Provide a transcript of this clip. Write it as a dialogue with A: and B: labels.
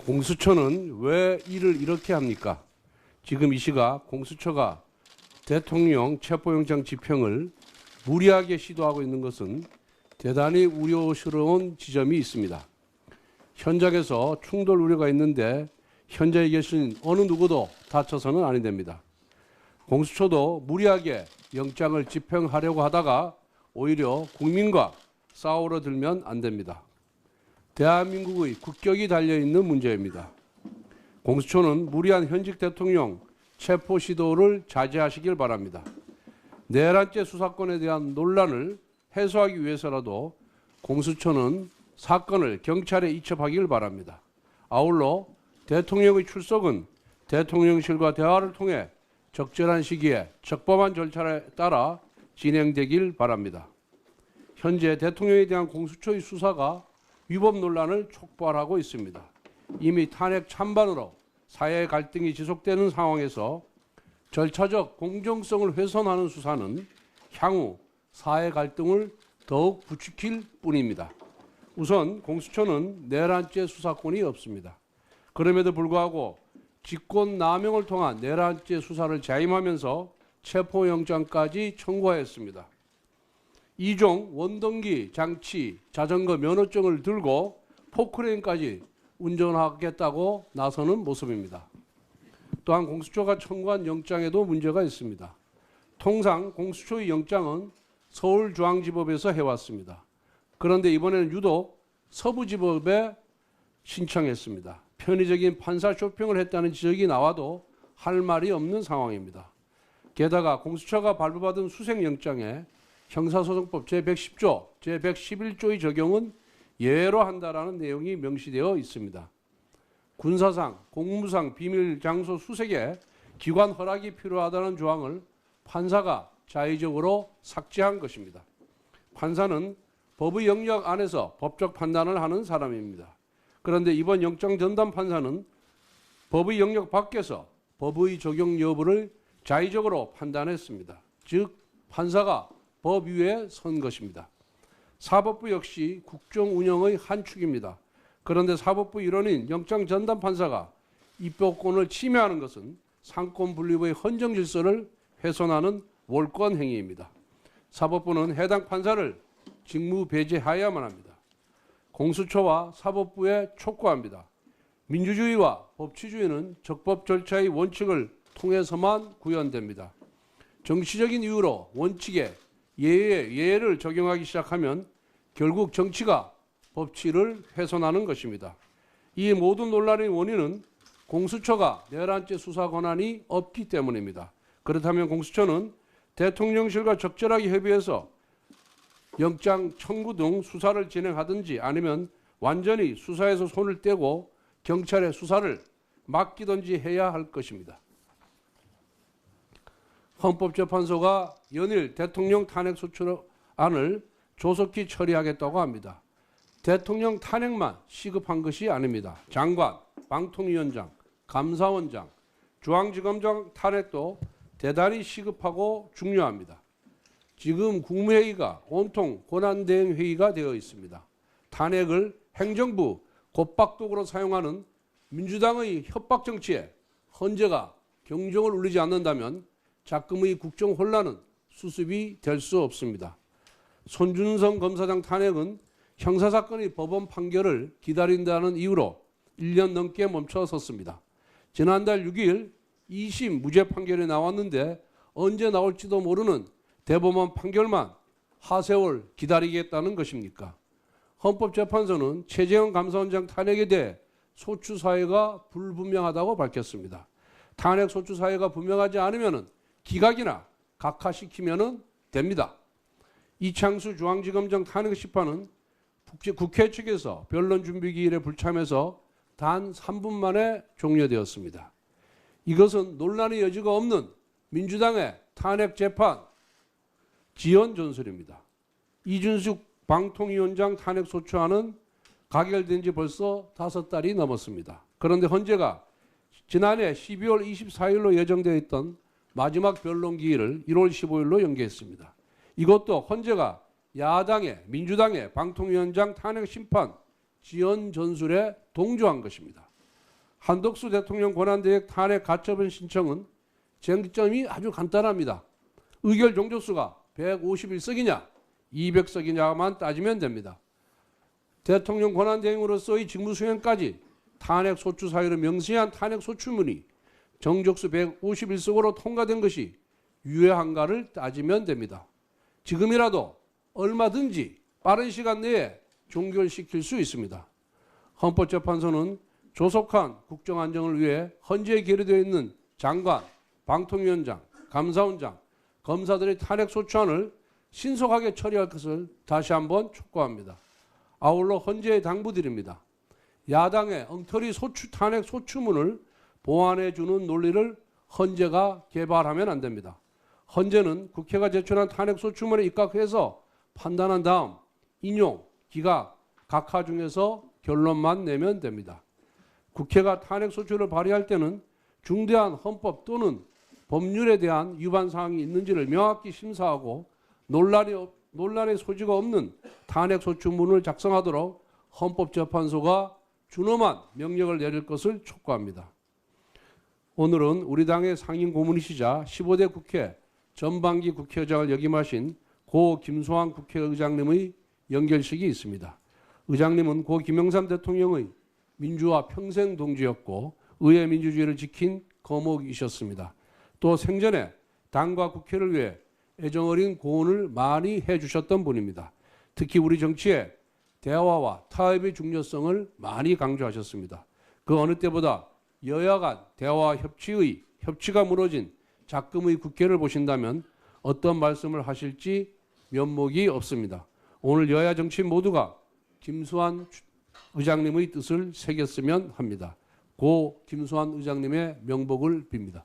A: 공수처는 왜 일을 이렇게 합니까? 지금 이 시각 공수처가 대통령 체포영장 집행을 무리하게 시도하고 있는 것은 대단히 우려스러운 지점이 있습니다. 현장에서 충돌 우려가 있는데 현장에 계신 어느 누구도 다쳐서는 아니 됩니다. 공수처도 무리하게 영장을 집행하려고 하다가 오히려 국민과 싸우러 들면 안 됩니다. 대한민국의 국격이 달려있는 문제입니다. 공수처는 무리한 현직 대통령 체포 시도를 자제하시길 바랍니다. 내란죄 수사권에 대한 논란을 해소하기 위해서라도 공수처는 사건을 경찰에 이첩하길 바랍니다. 아울러 대통령의 출석은 대통령실과 대화를 통해 적절한 시기에 적법한 절차에 따라 진행되길 바랍니다. 현재 대통령에 대한 공수처의 수사가 위법 논란을 촉발하고 있습니다. 이미 탄핵 찬반으로 사회 갈등이 지속되는 상황에서 절차적 공정성을 훼손하는 수사는 향후 사회 갈등을 더욱 부추길 뿐입니다. 우선 공수처는 내란죄 수사권이 없습니다. 그럼에도 불구하고 직권남용을 통한 내란죄 수사를 자임하면서 체포영장까지 청구하였습니다. 2종 원동기 장치 자전거 면허증을 들고 포크레인까지 운전하겠다고 나서는 모습입니다. 또한 공수처가 청구한 영장에도 문제가 있습니다. 통상 공수처의 영장은 서울중앙지법에서 해왔습니다. 그런데 이번에는 유독 서부지법에 신청했습니다. 편의적인 판사 쇼핑을 했다는 지적이 나와도 할 말이 없는 상황입니다. 게다가 공수처가 발부받은 수색영장에 형사소송법 제110조, 제111조의 적용은 예외로 한다라는 내용이 명시되어 있습니다. 군사상, 공무상 비밀 장소 수색에 기관 허락이 필요하다는 조항을 판사가 자의적으로 삭제한 것입니다. 판사는 법의 영역 안에서 법적 판단을 하는 사람입니다. 그런데 이번 영장 전담 판사는 법의 영역 밖에서 법의 적용 여부를 자의적으로 판단했습니다. 즉 판사가 법 위에 선 것입니다. 사법부 역시 국정 운영의 한 축입니다. 그런데 사법부 일원인 영장 전담 판사가 입법권을 침해하는 것은 상권 분립의 헌정 질서를 훼손하는 몰권 행위입니다. 사법부는 해당 판사를 직무 배제하여야만 합니다. 공수처와 사법부에 촉구합니다. 민주주의와 법치주의는 적법 절차의 원칙을 통해서만 구현됩니다. 정치적인 이유로 원칙에 예외를 적용하기 시작하면 결국 정치가 법치를 훼손하는 것입니다. 이 모든 논란의 원인은 공수처가 내란죄 수사 권한이 없기 때문입니다. 그렇다면 공수처는 대통령실과 적절하게 협의해서 영장 청구 등 수사를 진행하든지 아니면 완전히 수사에서 손을 떼고 경찰의 수사를 맡기든지 해야 할 것입니다. 헌법재판소가 연일 대통령 탄핵소추안을 조속히 처리하겠다고 합니다. 대통령 탄핵만 시급한 것이 아닙니다. 장관, 방통위원장, 감사원장, 중앙지검장 탄핵도 대단히 시급하고 중요합니다. 지금 국무회의가 온통 권한대행회의가 되어 있습니다. 탄핵을 행정부 곧박독으로 사용하는 민주당의 협박 정치에 헌재가 경종을 울리지 않는다면 작금의 국정 혼란은 수습이 될 수 없습니다. 손준성 검사장 탄핵은 형사사건의 법원 판결을 기다린다는 이유로 1년 넘게 멈춰섰습니다. 지난달 6일 2심 무죄 판결이 나왔는데 언제 나올지도 모르는 대법원 판결만 하세월 기다리겠다는 것입니까? 헌법재판소는 최재형 감사원장 탄핵에 대해 소추 사유가 불분명하다고 밝혔습니다. 탄핵 소추 사유가 분명하지 않으면 기각이나 각하시키면 됩니다. 이창수 중앙지검장 탄핵 심판은 국회 측에서 변론 준비 기일에 불참해서 단 3분 만에 종료되었습니다. 이것은 논란의 여지가 없는 민주당의 탄핵 재판 지연 전술입니다. 이준숙 방통위원장 탄핵 소추안은 가결된 지 벌써 5달이 넘었습니다. 그런데 헌재가 지난해 12월 24일로 예정되어 있던 마지막 변론 기일을 1월 15일로 연기했습니다. 이것도 헌재가 야당의 민주당의 방통위원장 탄핵 심판 지연 전술에 동조한 것입니다. 한덕수 대통령 권한대행 탄핵 가처분 신청은 쟁점이 아주 간단합니다. 의결 종족수가 151석이냐 200석이냐만 따지면 됩니다. 대통령 권한대행으로서의 직무수행까지 탄핵 소추 사유로 명시한 탄핵 소추문이 정족수 151석으로 통과된 것이 유효한가를 따지면 됩니다. 지금이라도 얼마든지 빠른 시간 내에 종결시킬 수 있습니다. 헌법재판소는 조속한 국정안정을 위해 헌재에 계류되어 있는 장관, 방통위원장, 감사원장, 검사들의 탄핵 소추안을 신속하게 처리할 것을 다시 한번 촉구합니다. 아울러 헌재에 당부드립니다. 야당의 엉터리 탄핵 소추문을 보완해 주는 논리를 헌재가 개발하면 안 됩니다. 헌재는 국회가 제출한 탄핵 소추문에 입각해서 판단한 다음 인용, 기각, 각하 중에서 결론만 내면 됩니다. 국회가 탄핵 소추를 발의할 때는 중대한 헌법 또는 법률에 대한 위반 사항이 있는지를 명확히 심사하고 논란의 소지가 없는 탄핵 소추문을 작성하도록 헌법재판소가 준엄한 명령을 내릴 것을 촉구합니다. 오늘은 우리 당의 상임 고문이시자 15대 국회 전반기 국회의장을 역임하신 고 김수환 국회의장님의 연결식이 있습니다. 의장님은 고 김영삼 대통령의 민주화 평생 동지였고 의회 민주주의를 지킨 거목이셨습니다. 또 생전에 당과 국회를 위해 애정어린 고언을 많이 해주셨던 분입니다. 특히 우리 정치에 대화와 타협의 중요성을 많이 강조하셨습니다. 그 어느 때보다 여야 간 대화와 협치가 무너진 작금의 국회를 보신다면 어떤 말씀을 하실지 면목이 없습니다. 오늘 여야 정치인 모두가 김수환 의장님의 뜻을 새겼으면 합니다. 고 김수환 의장님의 명복을 빕니다.